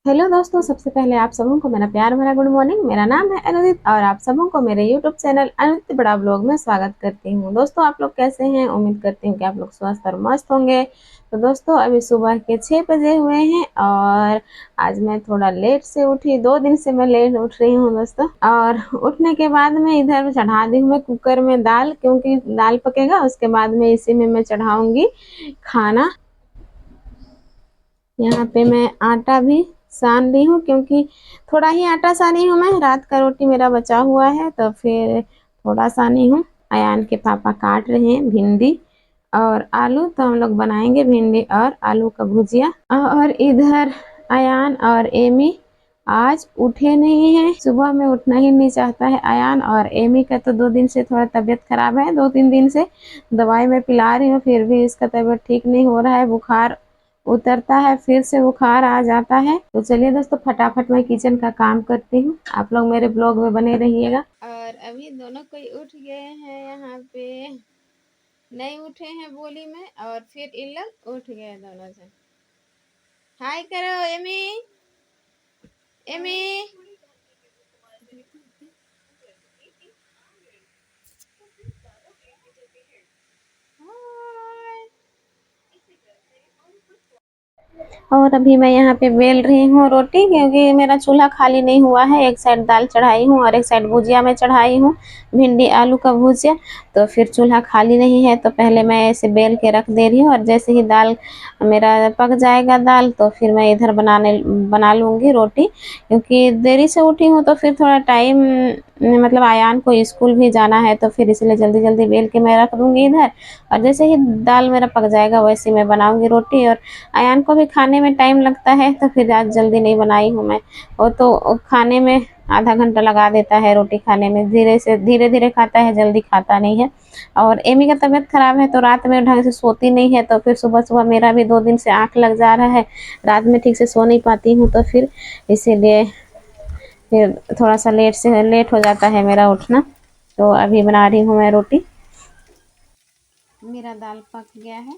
Hello दोस्तों, सबसे पहले आप सबों को मेरा प्यार भरा गुड मॉर्निंग। मेरा नाम है अनुदित और आप सबों को मेरे यूट्यूब चैनल अनुदित बड़ा ब्लॉग में स्वागत करती हूँ। दोस्तों, आप लोग कैसे हैं? उम्मीद करती हूँ कि आप लोग स्वस्थ और मस्त होंगे। तो दोस्तों, अभी सुबह के 6 बजे हुए हैं और आज मैं थोड़ा लेट से उठी। 2 दिन से मैं लेट उठ रही हूँ दोस्तों। और उठने के बाद में इधर चढ़ा दी हूँ मैं कुकर में दाल, क्योंकि दाल पकेगा उसके बाद में इसी में मैं चढ़ाऊंगी खाना। यहाँ पे मैं आटा भी सान ली हूँ, क्योंकि थोड़ा ही आटा सानी हूँ मैं। रात का रोटी मेरा बचा हुआ है तो फिर थोड़ा सानी हूँ। अयान के पापा काट रहे हैं भिंडी और आलू, तो हम लोग बनाएंगे भिंडी और आलू का भुजिया। और इधर अयान और एमी आज उठे नहीं हैं। सुबह में उठना ही नहीं चाहता है अयान, और एमी का तो 2 दिन से थोड़ा तबीयत खराब है। 2-3 दिन से दवाई मैं पिला रही हूँ, फिर भी इसका तबीयत ठीक नहीं हो रहा है। बुखार उतरता है फिर से बुखार आ जाता है। तो चलिए दोस्तों, फटाफट मैं किचन का काम करती हूँ। आप लोग मेरे ब्लॉग में बने रहिएगा। और अभी दोनों कोई उठ गए हैं। यहाँ पे नहीं उठे हैं बोली में, और फिर इन लोग उठ गए दोनों से। हाय करो एमी। एमी हाय। और अभी मैं यहाँ पे बेल रही हूँ रोटी, क्योंकि मेरा चूल्हा खाली नहीं हुआ है। एक साइड दाल चढ़ाई हूँ और एक साइड भुजिया में चढ़ाई हूँ, भिंडी आलू का भुजिया। तो फिर चूल्हा खाली नहीं है, तो पहले मैं ऐसे बेल के रख दे रही हूँ, और जैसे ही दाल मेरा पक जाएगा दाल, तो फिर मैं इधर बना लूँगी रोटी। क्योंकि देरी से उठी हूँ तो फिर थोड़ा टाइम, मतलब आयान को स्कूल भी जाना है, तो फिर इसलिए जल्दी जल्दी बेल के मैं रख दूँगी इधर। और जैसे ही दाल मेरा पक जाएगा वैसे मैं बनाऊँगी रोटी। और अयान को भी खाने में टाइम लगता है, तो फिर आज जल्दी नहीं बनाई हूँ मैं। वो तो खाने में आधा घंटा लगा देता है रोटी खाने में। धीरे धीरे खाता है, जल्दी खाता नहीं है। और एमी का तबीयत खराब है तो रात में ढंग से सोती नहीं है, तो फिर सुबह सुबह मेरा भी 2 दिन से आँख लग जा रहा है। रात में ठीक से सो नहीं पाती हूँ, तो फिर इसीलिए फिर थोड़ा सा लेट हो जाता है मेरा उठना। तो अभी बना रही हूँ मैं रोटी। मेरा दाल पक गया है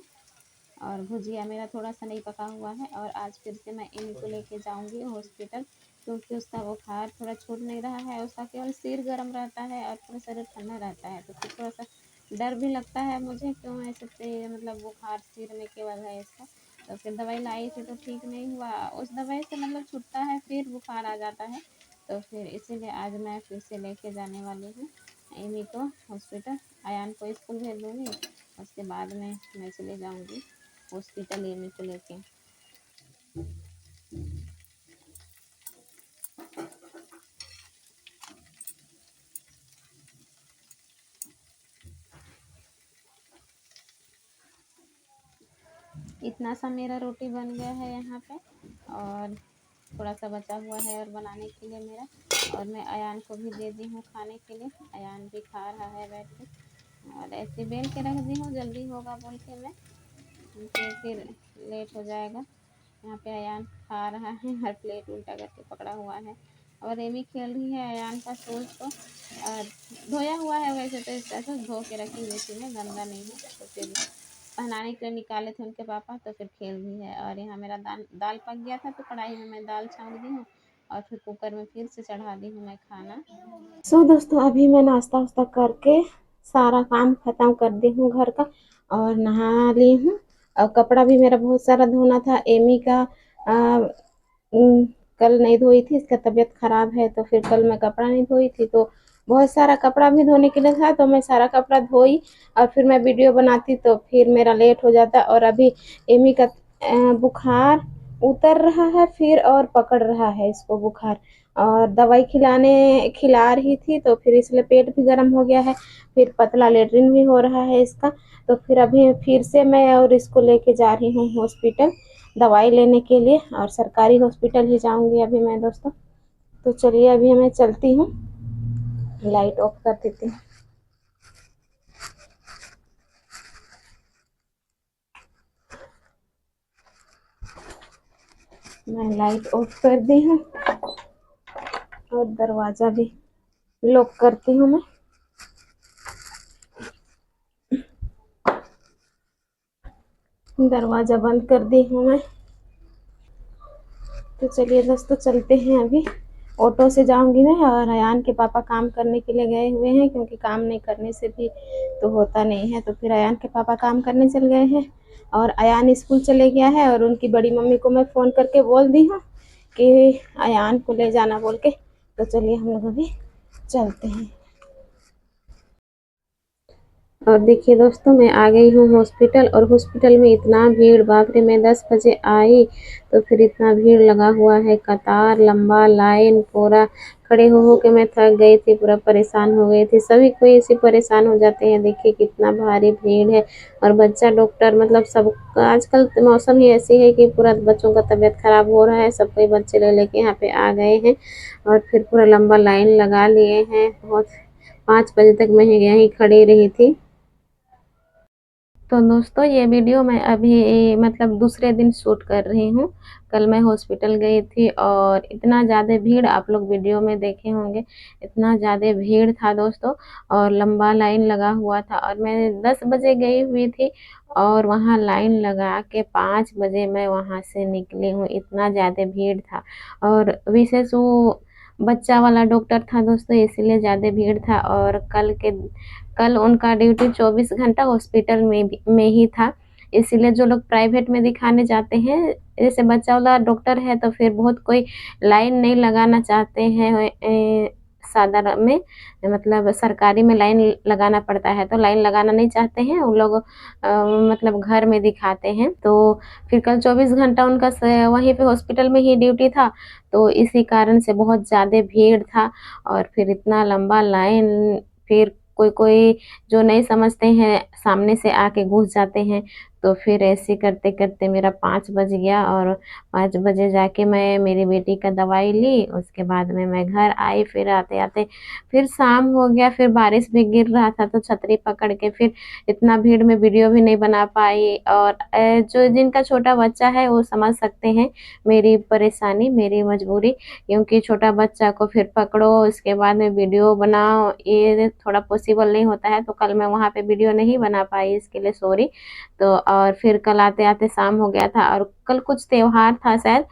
और भुजिया मेरा थोड़ा सा नहीं पका हुआ है। और आज फिर से मैं एमी को लेके जाऊंगी हॉस्पिटल, क्योंकि उसका बुखार थोड़ा छूट नहीं रहा है। उसका केवल सिर गर्म रहता है और पूरा शरीर ठंडा रहता है, तो फिर थोड़ा सा डर भी लगता है मुझे, क्यों ऐसे मतलब बुखार सिर में केवल है इसका। तो फिर दवाई लाई थी तो ठीक नहीं हुआ, उस दवाई से मतलब छूटता है फिर बुखार आ जाता है। तो फिर इसीलिए आज मैं फिर से लेके जाने वाली हूँ एमी को हॉस्पिटल। अयान को स्कूल भेज दूँगी, उसके बाद में मैं चले जाऊँगी हॉस्पिटल एमी को लेके। इतना सा मेरा रोटी बन गया है यहाँ पे, और थोड़ा सा बचा हुआ है और बनाने के लिए मेरा। और मैं अयान को भी दे दी हूँ खाने के लिए। अयान भी खा रहा है बैठ के, और ऐसे बेल के रख दी हूँ, जल्दी होगा बोल के मैं, क्योंकि फिर लेट हो जाएगा। यहाँ पे अयान खा रहा है, हर प्लेट उल्टा करके पकड़ा हुआ है। और एमी खेल रही है अयान का शूज को। और धोया हुआ है वैसे तो, इस तरह से धो के रखी हुई थी मैं, गंदा नहीं है। तो फिर पहनाने के लिए निकाले थे उनके पापा, तो फिर खेल रही है। और यहाँ मेरा दाल पक गया था, तो कढ़ाई में मैं दाल छौंक दी हूँ और फिर कुकर में फिर से चढ़ा दी हूँ मैं खाना। दोस्तों, अभी मैं नाश्ता वास्ता करके सारा काम खत्म कर दी हूँ घर का, और नहा ली हूँ। और कपड़ा भी मेरा बहुत सारा धोना था एमी का। उम, कल नहीं धोई थी, इसका तबीयत खराब है, तो फिर कल मैं कपड़ा नहीं धोई थी। तो बहुत सारा कपड़ा भी धोने के लिए था, तो मैं सारा कपड़ा धोई और फिर मैं वीडियो बनाती, तो फिर मेरा लेट हो जाता। और अभी एमी का बुखार उतर रहा है फिर, और पकड़ रहा है इसको बुखार। और दवाई खिला रही थी, तो फिर इसलिए पेट भी गर्म हो गया है। फिर पतला लेटरिन भी हो रहा है इसका। तो फिर अभी फिर से मैं और इसको लेके जा रही हूँ हॉस्पिटल दवाई लेने के लिए, और सरकारी हॉस्पिटल ही जाऊंगी अभी मैं दोस्तों। तो चलिए अभी मैं चलती हूँ, लाइट ऑफ कर देती हूँ। मैं लाइट ऑफ कर दी हूँ और दरवाजा भी लॉक करती हूँ मैं। दरवाजा बंद कर दी हूँ मैं। तो चलिए दोस्तों चलते हैं अभी। ऑटो से जाऊंगी मैं, और अयान के पापा काम करने के लिए गए हुए हैं, क्योंकि काम नहीं करने से भी तो होता नहीं है। तो फिर अयान के पापा काम करने चल गए हैं और अयान स्कूल चले गया है, और उनकी बड़ी मम्मी को मैं फ़ोन करके बोल दी हूँ कि अयान को ले जाना बोल के। तो चलिए हम लोग अभी चलते हैं। और देखिए दोस्तों, मैं आ गई हूँ हॉस्पिटल, और हॉस्पिटल में इतना भीड़, बाप रे। मैं 10 बजे आई तो फिर इतना भीड़ लगा हुआ है, कतार, लंबा लाइन, पूरा खड़े हो के मैं थक गई थी, पूरा परेशान हो गई थी। सभी कोई ऐसे परेशान हो जाते हैं। देखिए कितना भारी भीड़ है। और बच्चा डॉक्टर, मतलब सब, आजकल मौसम ही ऐसी है कि पूरा बच्चों का तबीयत खराब हो रहा है। सब कोई बच्चे ले लेके यहाँ पे आ गए हैं, और फिर पूरा लंबा लाइन लगा लिए हैं। बहुत 5 बजे तक मैं यहीं खड़ी रही थी। तो दोस्तों, ये वीडियो मैं अभी मतलब दूसरे दिन शूट कर रही हूँ। कल मैं हॉस्पिटल गई थी, और इतना ज़्यादा भीड़, आप लोग वीडियो में देखे होंगे, इतना ज़्यादा भीड़ था दोस्तों। और लंबा लाइन लगा हुआ था, और मैं 10 बजे गई हुई थी, और वहाँ लाइन लगा के 5 बजे मैं वहाँ से निकली हूँ। इतना ज़्यादा भीड़ था, और विशेष वो बच्चा वाला डॉक्टर था दोस्तों, इसीलिए ज़्यादा भीड़ था। और कल उनका ड्यूटी 24 घंटा हॉस्पिटल में ही था। इसीलिए जो लोग प्राइवेट में दिखाने जाते हैं, जैसे बच्चा वाला डॉक्टर है, तो फिर बहुत कोई लाइन नहीं लगाना चाहते हैं। साधारण में, मतलब सरकारी में लाइन लगाना पड़ता है, तो लाइन लगाना नहीं चाहते हैं उन लोग, मतलब घर में दिखाते हैं। तो फिर कल 24 घंटा उनका वहीं पे हॉस्पिटल में ही ड्यूटी था, तो इसी कारण से बहुत ज़्यादा भीड़ था। और फिर इतना लंबा लाइन, फिर कोई-कोई जो नहीं समझते हैं, सामने से आके घुस जाते हैं। तो फिर ऐसे करते-करते मेरा 5 बज गया, और 5 बजे जाके मैं मेरी बेटी का दवाई ली। उसके बाद में मैं घर आई, फिर आते-आते फिर शाम हो गया। फिर बारिश भी गिर रहा था, तो छतरी पकड़ के फिर इतना भीड़ में वीडियो भी नहीं बना पाई। और जो जिनका छोटा बच्चा है वो समझ सकते हैं मेरी परेशानी, मेरी मजबूरी, क्योंकि छोटा बच्चा को फिर पकड़ो, उसके बाद में वीडियो बनाओ, ये थोड़ा पॉसिबल नहीं होता है। तो कल मैं वहाँ पे वीडियो नहीं बना पाई, इसके लिए सॉरी। तो और फिर कल आते-आते शाम हो गया था, और कल कुछ त्योहार था शायद।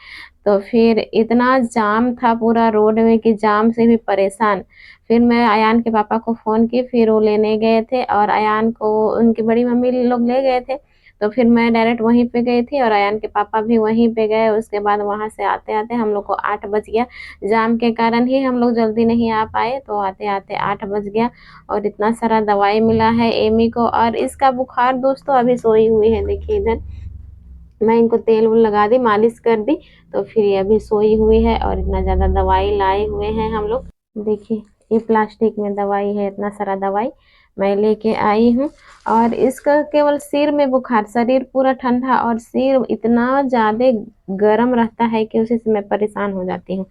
तो फिर इतना जाम था पूरा रोड में कि जाम से भी परेशान। फिर मैं अयान के पापा को फ़ोन की, फिर वो लेने गए थे, और अयान को उनकी बड़ी मम्मी लोग ले गए थे। तो फिर मैं डायरेक्ट वहीं पे गई थी, और अयान के पापा भी वहीं पे गए। उसके बाद वहाँ से आते-आते हम लोग को 8 बज गया। जाम के कारण ही हम लोग जल्दी नहीं आ पाए, तो आते-आते 8 बज गया। और इतना सारा दवाई मिला है एमी को, और इसका बुखार दोस्तों अभी सोई हुई है। देखिए इधर मैं इनको तेल-वेल लगा दी, मालिश कर दी, तो फिर ये अभी सोई हुई है। और इतना ज़्यादा दवाई लाए हुए हैं हम लोग। देखिए ये प्लास्टिक में दवाई है, इतना सारा दवाई मैं लेके आई हूँ। और इसका केवल सिर में बुखार, शरीर पूरा ठंडा, और सिर इतना ज़्यादा गर्म रहता है कि उसी से मैं परेशान हो जाती हूँ।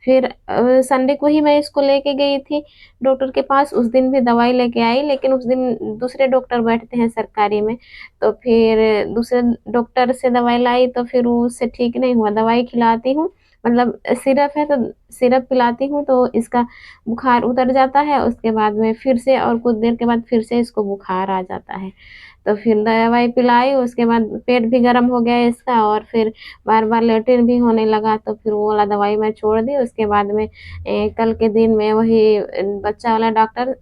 फिर संडे को ही मैं इसको लेके गई थी डॉक्टर के पास। उस दिन भी दवाई लेके आई, लेकिन उस दिन दूसरे डॉक्टर बैठते हैं सरकारी में। तो फिर दूसरे डॉक्टर से दवाई लाई, तो फिर उससे ठीक नहीं हुआ। दवाई खिलाती हूँ, मतलब सिरप है तो सिरप पिलाती हूँ, तो इसका बुखार उतर जाता है। उसके बाद में फिर से, और कुछ देर के बाद फिर से इसको बुखार आ जाता है। तो फिर दवाई पिलाई, उसके बाद पेट भी गरम हो गया इसका, और फिर बार-बार लेट्रिन भी होने लगा। तो फिर वो वाला दवाई मैं छोड़ दी। उसके बाद में कल के दिन में वही बच्चा वाला डॉक्टर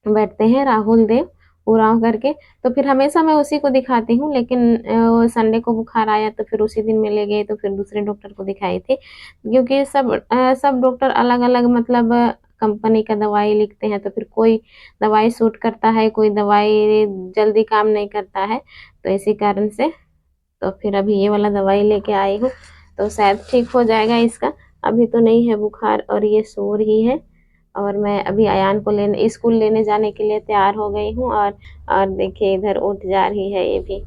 बैठते हैं, राहुल देव उरांव करके। तो फिर हमेशा मैं उसी को दिखाती हूँ, लेकिन संडे को बुखार आया, तो फिर उसी दिन में ले गए, तो फिर दूसरे डॉक्टर को दिखाई थी। क्योंकि सब डॉक्टर अलग-अलग, मतलब कंपनी का दवाई लिखते हैं, तो फिर कोई दवाई सूट करता है, कोई दवाई जल्दी काम नहीं करता है। तो इसी कारण से तो फिर अभी ये वाला दवाई लेके आई हूँ, तो शायद ठीक हो जाएगा इसका। अभी तो नहीं है बुखार, और ये सो रही है। और मैं अभी अयान को लेने स्कूल लेने जाने के लिए तैयार हो गई हूँ। और देखिए इधर उठ जा रही है ये भी।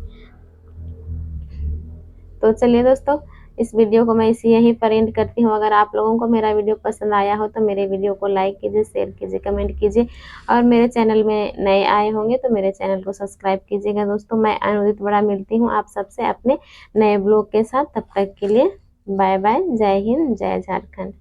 तो चलिए दोस्तों, इस वीडियो को मैं यहीं पर एंड करती हूँ। अगर आप लोगों को मेरा वीडियो पसंद आया हो, तो मेरे वीडियो को लाइक कीजिए, शेयर कीजिए, कमेंट कीजिए। और मेरे चैनल में नए आए होंगे तो मेरे चैनल को सब्सक्राइब कीजिएगा दोस्तों। मैं अनुदित बड़ा मिलती हूँ आप सबसे अपने नए ब्लॉग के साथ। तब तक के लिए बाय बाय। जय हिंद, जय झारखंड।